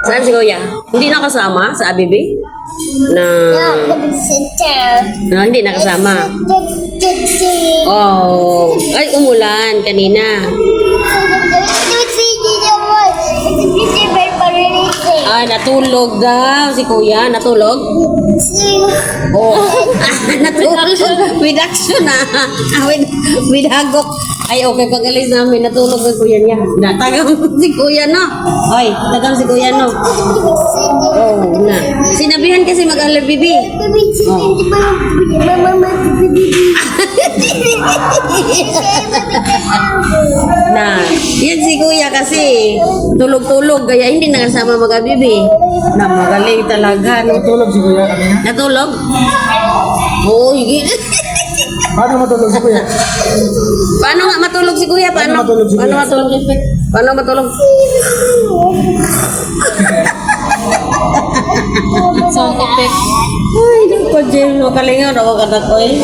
Saan si Kuya? Hindi nakasama sa Abibi? Na... No, hindi nakasama. Oh, ay umulan kanina. Ah, natulog daw si Kuya. Natulog? Oh. Natulog. With action ah. With hagok. Ay, okay. Pag alis namin, natulog ang Kuya niya. Natagam si Kuya, no? Ay, tagam si Kuya, no? Oh, na. Sinabihan kasi mag-alab, bibi. Oh. Na, yan si Kuya kasi tulog-tulog kaya hindi nakasama mag-abibi. Na magaling talaga. Natulog si Kuya kanina. Natulog? Oo, higit. Paano matulog si Kuya? Paano nga matulog si Kuya? Paano? Paano matulog si Kuya? Paano matulog? Paano matulog? Sound effect. Ay, hindi ko, Jim. Makalingaw ako kanak ko eh.